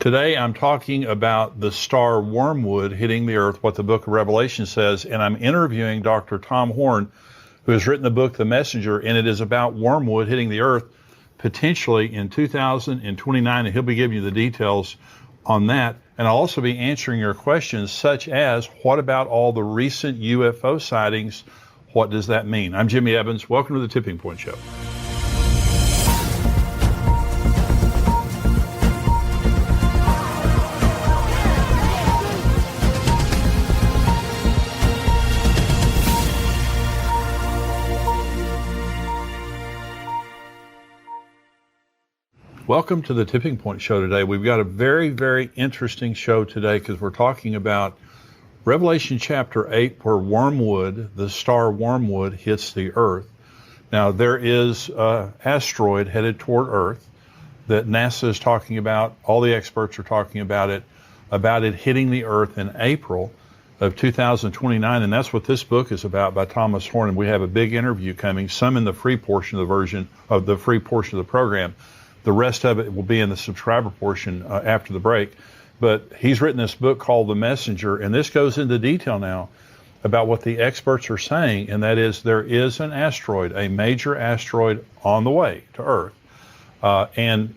Today I'm talking about the star wormwood hitting the earth, what the book of Revelation says, and I'm interviewing Dr. Tom Horn, who has written the book, The Messenger, and it is about wormwood hitting the earth potentially in 2029, and he'll be giving you the details on that. And I'll also be answering your questions such as, what about all the recent UFO sightings? What does that mean? I'm Jimmy Evans. Welcome to the Tipping Point Show. Welcome to the Tipping Point Show today. We've got a very, very interesting show today because we're talking about Revelation chapter 8, where wormwood, the star wormwood, hits the earth. Now, there is an asteroid headed toward Earth that NASA is talking about. All the experts are talking about it hitting the earth in April of 2029, and that's what this book is about by Thomas Horn. And we have a big interview coming, some in the free portion of the program. The rest of it will be in the subscriber portion after the break. But he's written this book called The Messenger, and this goes into detail now about what the experts are saying, and that is there is an asteroid, a major asteroid on the way to Earth. And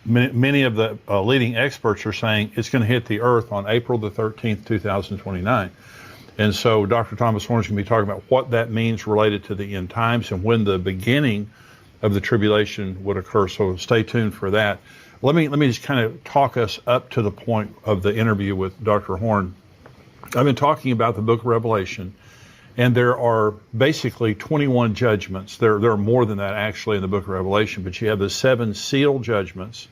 many of the leading experts are saying it's going to hit the Earth on April the 13th, 2029. And so Dr. Thomas Horn is going to be talking about what that means related to the end times and when the beginning of the tribulation would occur. So stay tuned for that. Let me just kind of talk us up to the point of the interview with Dr. Horn. I've been talking about the book of Revelation, and there are basically 21 judgments. There are more than that actually in the book of Revelation, but you have the 7 seal judgments,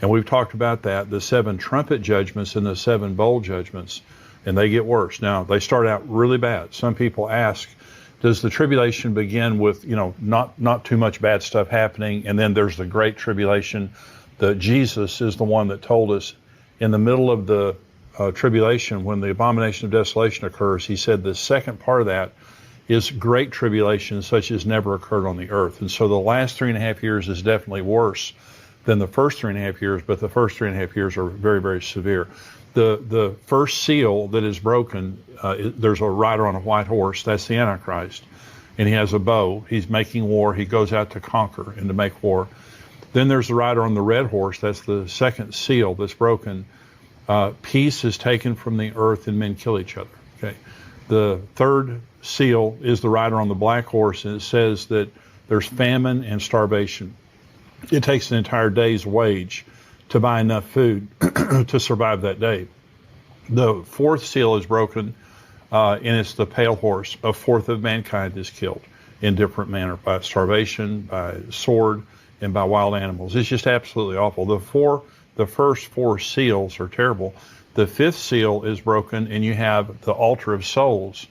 and we've talked about that, the 7 trumpet judgments and the 7 bowl judgments, and they get worse. Now, they start out really bad. Some people ask, does the tribulation begin with, not too much bad stuff happening, and then there's the great tribulation? Jesus is the one that told us in the middle of the tribulation, when the abomination of desolation occurs, he said the second part of that is great tribulation such as never occurred on the earth. And so the last 3.5 years is definitely worse than the first 3.5 years, but the first 3.5 years are very, very severe. The first seal that is broken, there's a rider on a white horse. That's the Antichrist. And he has a bow. He's making war. He goes out to conquer and to make war. Then there's the rider on the red horse. That's the second seal that's broken. Peace is taken from the earth and men kill each other. Okay. The third seal is the rider on the black horse, and it says that there's famine and starvation. It takes an entire day's wage to buy enough food to survive that day. The fourth seal is broken, and it's the pale horse. A fourth of mankind is killed in different manner, by starvation, by sword, and by wild animals. It's just absolutely awful. The first 4 seals are terrible. The 5th seal is broken, and you have the altar of souls,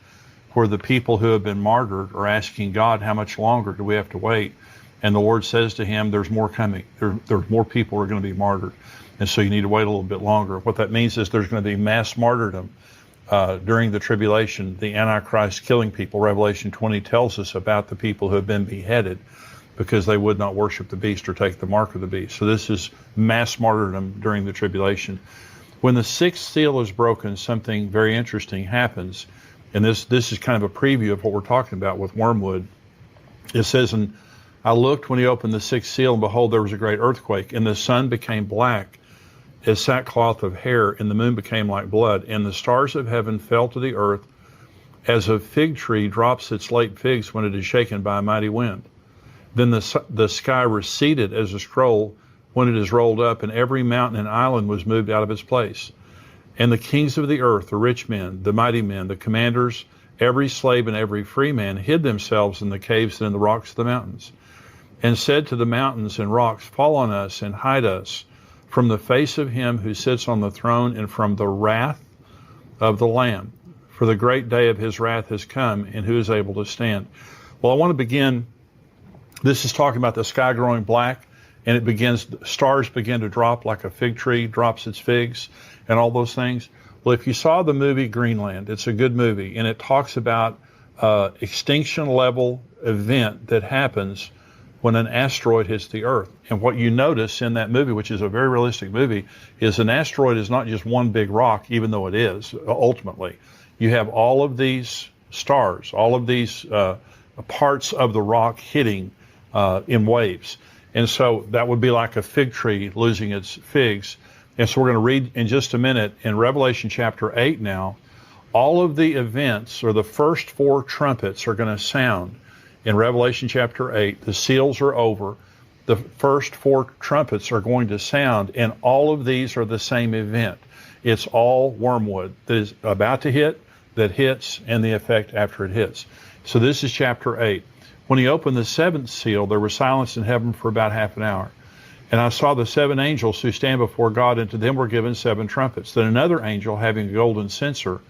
where the people who have been martyred are asking God, how much longer do we have to wait? And the Lord says to him, there's more coming. There's more people who are going to be martyred. And so you need to wait a little bit longer. What that means is there's going to be mass martyrdom during the tribulation, the Antichrist killing people. Revelation 20 tells us about the people who have been beheaded because they would not worship the beast or take the mark of the beast. So this is mass martyrdom during the tribulation. When the 6th seal is broken, something very interesting happens. And this is kind of a preview of what we're talking about with wormwood. It says, and I looked when he opened the 6th seal, and behold, there was a great earthquake, and the sun became black as sackcloth of hair, and the moon became like blood, and the stars of heaven fell to the earth, as a fig tree drops its late figs when it is shaken by a mighty wind. Then the sky receded as a scroll when it is rolled up, and every mountain and island was moved out of its place. And the kings of the earth, the rich men, the mighty men, the commanders, every slave and every free man hid themselves in the caves and in the rocks of the mountains, and said to the mountains and rocks, fall on us and hide us from the face of him who sits on the throne and from the wrath of the Lamb. For the great day of his wrath has come, and who is able to stand? Well, I want to begin. This is talking about the sky growing black, and stars begin to drop like a fig tree drops its figs and all those things. Well, if you saw the movie Greenland, it's a good movie, and it talks about extinction level event that happens when an asteroid hits the Earth. And what you notice in that movie, which is a very realistic movie, is an asteroid is not just one big rock, even though it is, ultimately. You have all of these stars, all of these parts of the rock hitting in waves. And so that would be like a fig tree losing its figs. And so we're going to read in just a minute in Revelation chapter 8 now, all of the events, or the first 4 trumpets, are going to sound in Revelation chapter 8. The seals are over. The first 4 trumpets are going to sound, and all of these are the same event. It's all wormwood that is about to hit, that hits, and the effect after it hits. So this is chapter 8. When he opened the 7th seal, there was silence in heaven for about half an hour. And I saw the 7 angels who stand before God, and to them were given 7 trumpets. Then another angel, having a golden censer,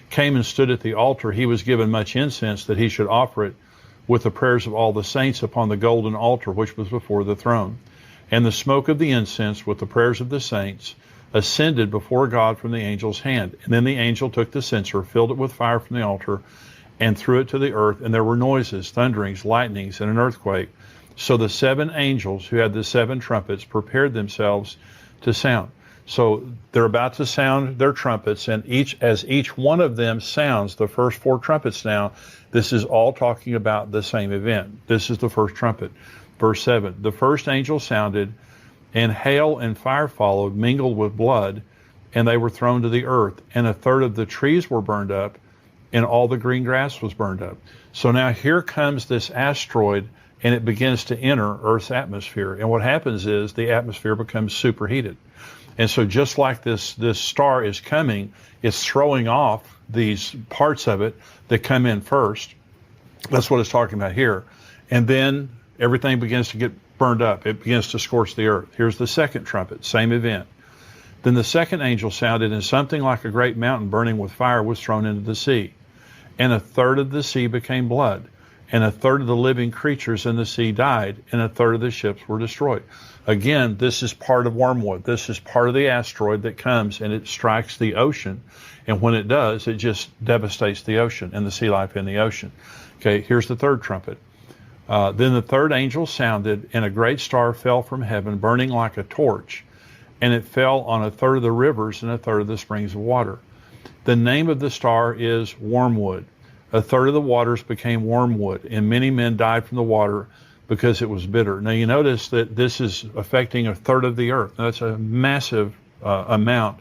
came and stood at the altar. He was given much incense, that he should offer it with the prayers of all the saints upon the golden altar which was before the throne. And the smoke of the incense with the prayers of the saints ascended before God from the angel's hand. And then the angel took the censer, filled it with fire from the altar, and threw it to the earth. And there were noises, thunderings, lightnings, and an earthquake. So the 7 angels who had the 7 trumpets prepared themselves to sound. So they're about to sound their trumpets, and as each one of them sounds the first 4 trumpets now, this is all talking about the same event. This is the first trumpet. Verse 7, the first angel sounded, and hail and fire followed, mingled with blood, and they were thrown to the earth. And a third of the trees were burned up, and all the green grass was burned up. So now here comes this asteroid, and it begins to enter Earth's atmosphere. And what happens is the atmosphere becomes superheated. And so just like this star is coming, it's throwing off these parts of it that come in first. That's what it's talking about here. And then everything begins to get burned up. It begins to scorch the earth. Here's the second trumpet, same event. Then the second angel sounded, and something like a great mountain burning with fire was thrown into the sea. And a third of the sea became blood, and a third of the living creatures in the sea died, and a third of the ships were destroyed. Again, this is part of wormwood. This is part of the asteroid that comes and it strikes the ocean. And when it does, it just devastates the ocean and the sea life in the ocean. Okay, here's the third trumpet. Then the third angel sounded, and a great star fell from heaven, burning like a torch. And it fell on a third of the rivers and a third of the springs of water. The name of the star is Wormwood. A third of the waters became wormwood, and many men died from the water because it was bitter. Now you notice that this is affecting a third of the earth. Now, that's a massive amount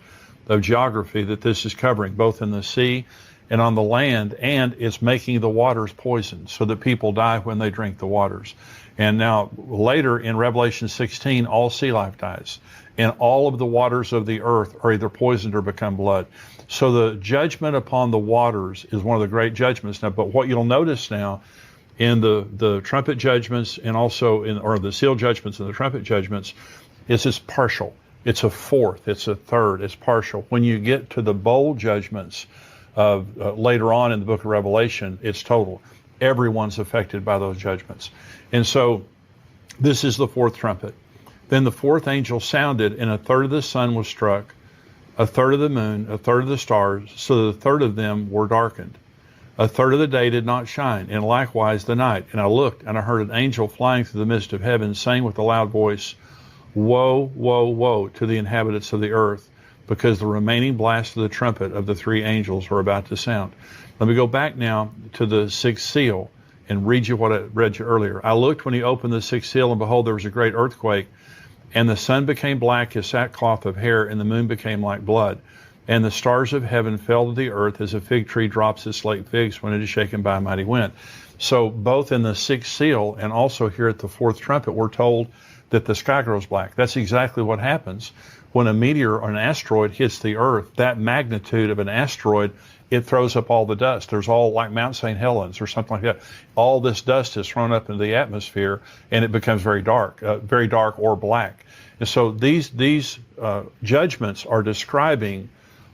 of geography that this is covering, both in the sea and on the land, and it's making the waters poison so that people die when they drink the waters. And now later in Revelation 16, all sea life dies, and all of the waters of the earth are either poisoned or become blood. So the judgment upon the waters is one of the great judgments. Now, but what you'll notice now in the trumpet judgments, and also or the seal judgments and the trumpet judgments, is it's partial. It's a fourth, it's a third, it's partial. When you get to the bowl judgments of later on in the book of Revelation, it's total. Everyone's affected by those judgments. And so this is the fourth trumpet. Then the fourth angel sounded, and a third of the sun was struck, a third of the moon, a third of the stars, so that a third of them were darkened. A third of the day did not shine, and likewise the night. And I looked, and I heard an angel flying through the midst of heaven, saying with a loud voice, Woe, woe, woe to the inhabitants of the earth, because the remaining blast of the trumpet of the 3 angels are about to sound. Let me go back now to the 6th seal and read you what I read you earlier. I looked when he opened the 6th seal, and behold, there was a great earthquake, and the sun became black as sackcloth of hair, and the moon became like blood. And the stars of heaven fell to the earth as a fig tree drops its late figs when it is shaken by a mighty wind. So both in the 6th seal and also here at the 4th trumpet, we're told that the sky grows black. That's exactly what happens when a meteor or an asteroid hits the earth. That magnitude of an asteroid, it throws up all the dust. There's all like Mount St. Helens or something like that. All this dust is thrown up into the atmosphere, and it becomes very dark or black. And so these judgments are describing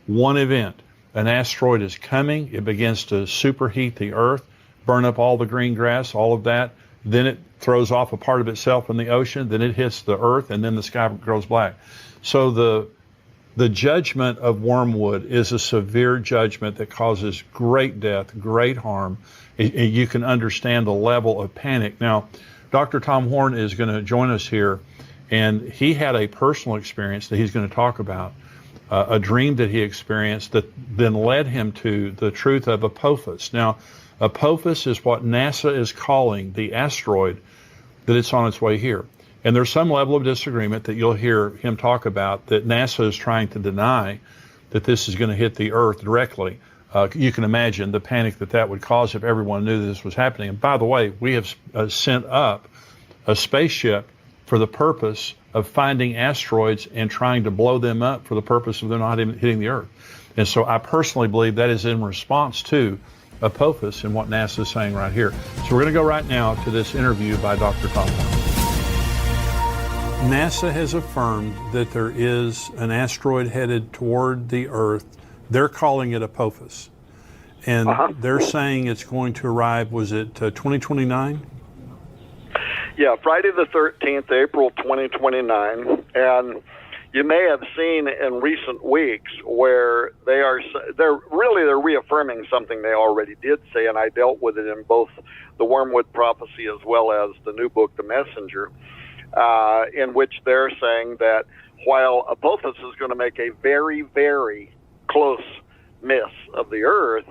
one event. An asteroid is coming. It begins to superheat the earth, burn up all the green grass, all of that. Then it throws off a part of itself in the ocean. Then it hits the earth, and then the sky grows black. So the judgment of wormwood is a severe judgment that causes great death, great harm. You can understand the level of panic. Now, Dr. Tom Horn is going to join us here, and he had a personal experience that he's going to talk about, a dream that he experienced that then led him to the truth of Apophis. Now, Apophis is what NASA is calling the asteroid that it's on its way here. And there's some level of disagreement that you'll hear him talk about, that NASA is trying to deny that this is going to hit the Earth directly. You can imagine the panic that would cause if everyone knew this was happening. And by the way, we have sent up a spaceship for the purpose of finding asteroids and trying to blow them up for the purpose of them not even hitting the Earth. And so I personally believe that is in response to Apophis and what NASA is saying right here. So we're going to go right now to this interview by Dr. Tom Horn. NASA has affirmed that there is an asteroid headed toward the Earth. They're calling it Apophis. And they're saying it's going to arrive, was it 2029? Yeah, Friday the 13th, April 2029. And you may have seen in recent weeks where they're reaffirming something they already did say, and I dealt with it in both the Wormwood Prophecy as well as the new book, The Messenger, in which they're saying that while Apophis is going to make a very, very close miss of the Earth,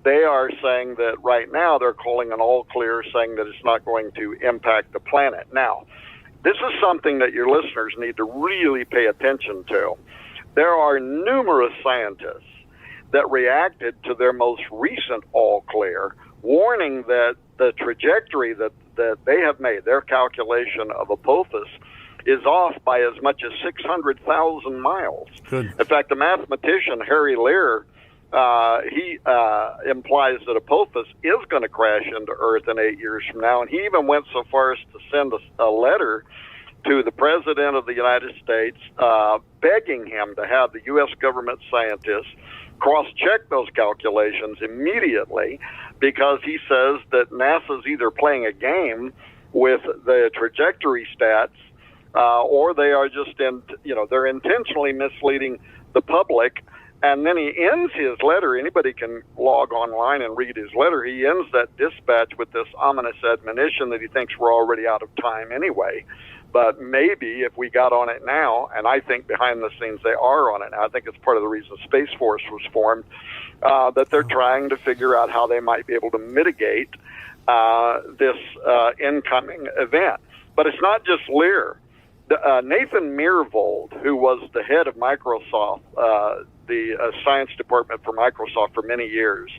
they are saying that right now they're calling an all clear, saying that it's not going to impact the planet. Now, this is something that your listeners need to really pay attention to. There are numerous scientists that reacted to their most recent all clear, warning that the trajectory that they have made, their calculation of Apophis, is off by as much as 600,000 miles. Good. In fact, the mathematician Harry Lear, he implies that Apophis is going to crash into Earth in 8 years from now, and he even went so far as to send a letter to the President of the United States begging him to have the U.S. government scientists cross-check those calculations immediately, because he says that NASA's either playing a game with the trajectory stats, or they are just they're intentionally misleading the public. And then he ends his letter. Anybody can log online and read his letter. He ends that dispatch with this ominous admonition that he thinks we're already out of time anyway. But maybe if we got on it now, and I think behind the scenes they are on it now, I think it's part of the reason Space Force was formed, that they're trying to figure out how they might be able to mitigate this incoming event. But it's not just Lear. Nathan Myhrvold, who was the head of Microsoft, the science department for Microsoft for many years,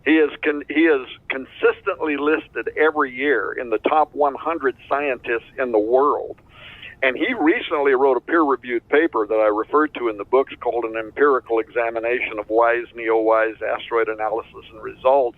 he is consistently listed every year in the top 100 scientists in the world. And he recently wrote a peer-reviewed paper that I referred to in the books called An Empirical Examination of Wise, Neo-Wise Asteroid Analysis and Results,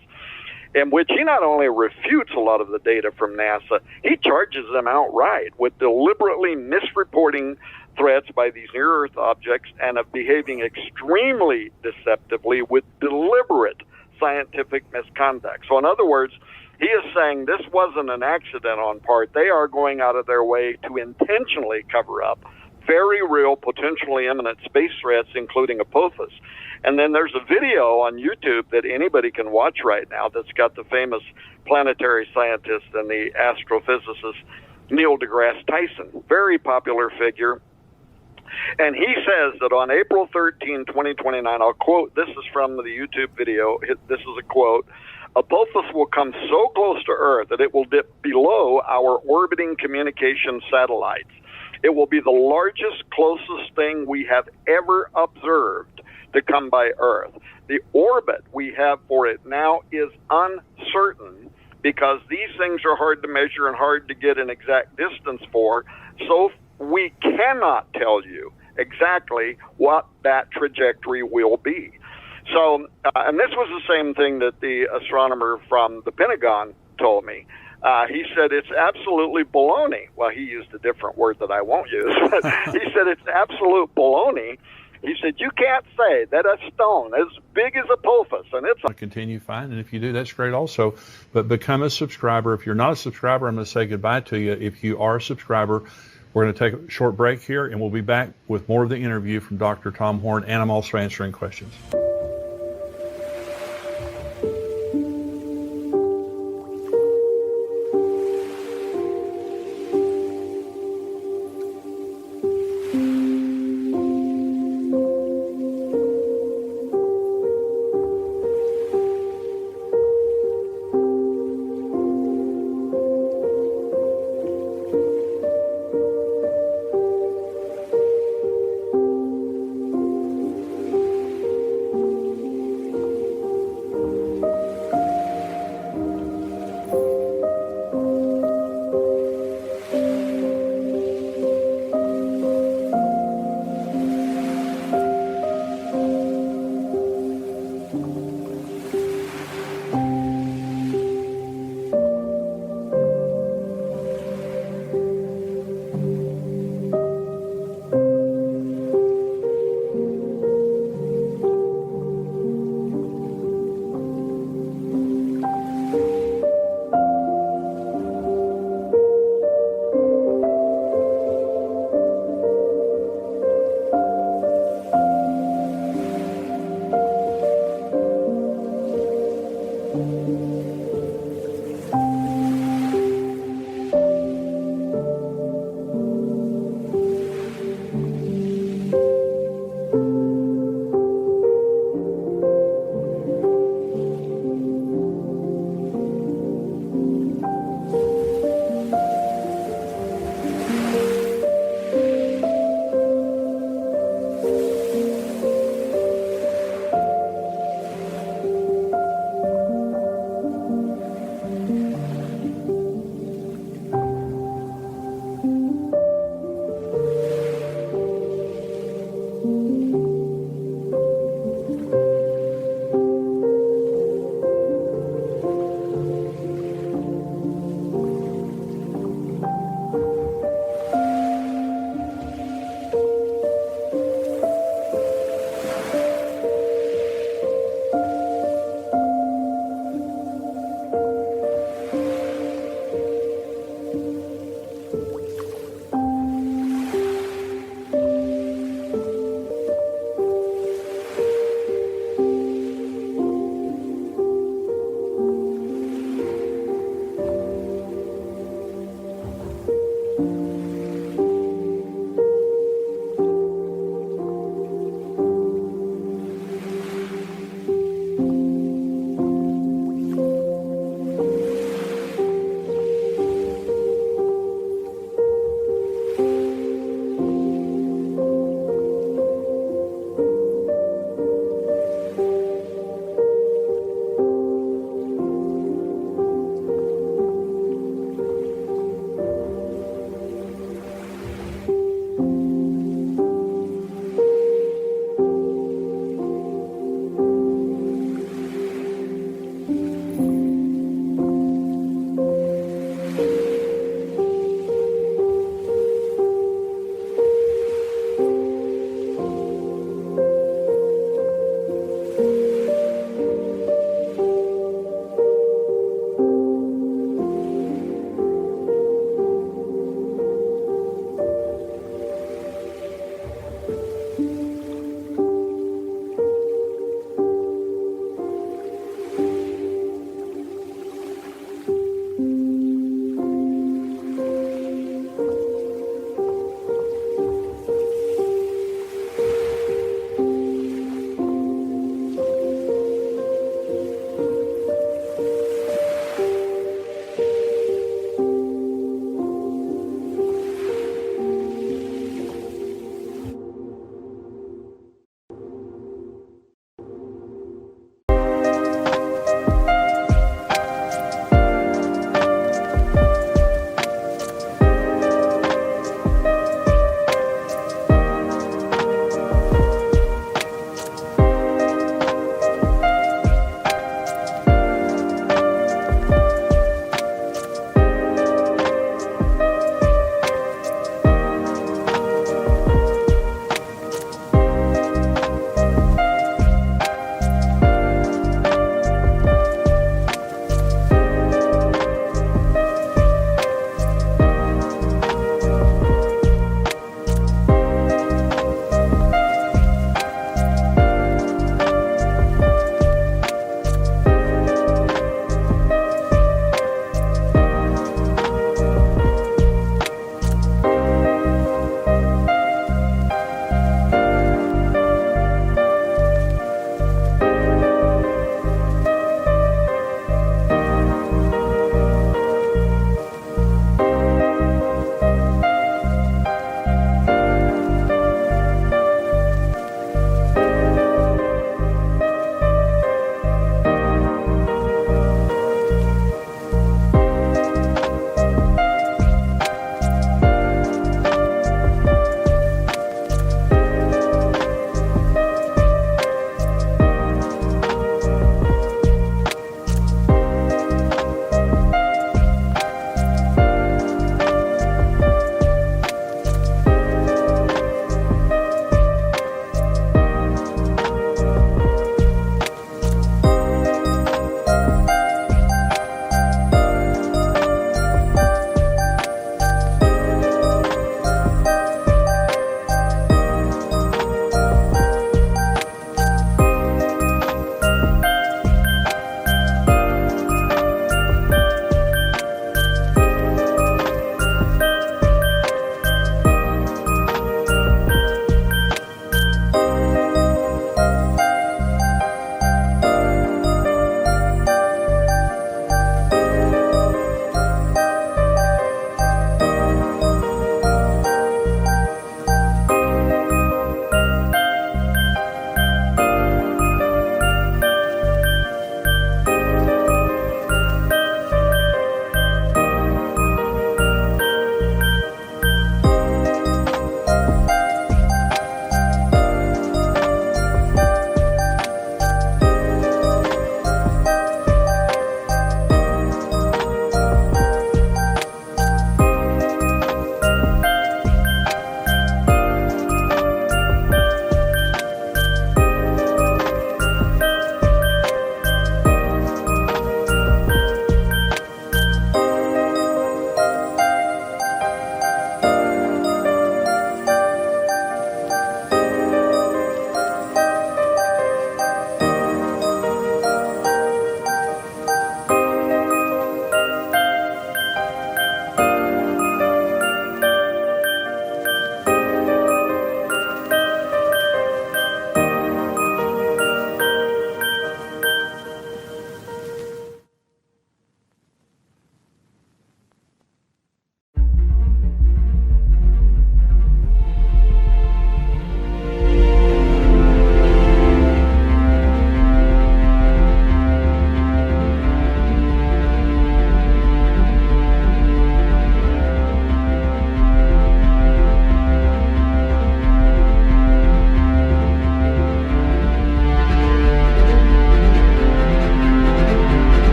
in which he not only refutes a lot of the data from NASA, he charges them outright with deliberately misreporting threats by these near-Earth objects and of behaving extremely deceptively with deliberate scientific misconduct. So in other words, he is saying this wasn't an accident on part. They are going out of their way to intentionally cover up very real, potentially imminent space threats, including Apophis. And then there's a video on YouTube that anybody can watch right now that's got the famous planetary scientist and the astrophysicist Neil deGrasse Tyson, very popular figure. And he says that on April 13, 2029, I'll quote, this is from the YouTube video, this is a quote, Apophis will come so close to Earth that it will dip below our orbiting communication satellites. It will be the largest, closest thing we have ever observed to come by Earth. The orbit we have for it now is uncertain because these things are hard to measure and hard to get an exact distance for, so we cannot tell you exactly what that trajectory will be. So, and this was the same thing that the astronomer from the Pentagon told me. He said it's absolutely baloney. Well, he used a different word that I won't use, but he said it's absolute baloney. He said, you can't say that a stone as big as Apophis, and it's... Continue, fine, and if you do, that's great also. But become a subscriber. If you're not a subscriber, I'm going to say goodbye to you. If you are a subscriber, we're going to take a short break here, and we'll be back with more of the interview from Dr. Tom Horn, and I'm also answering questions.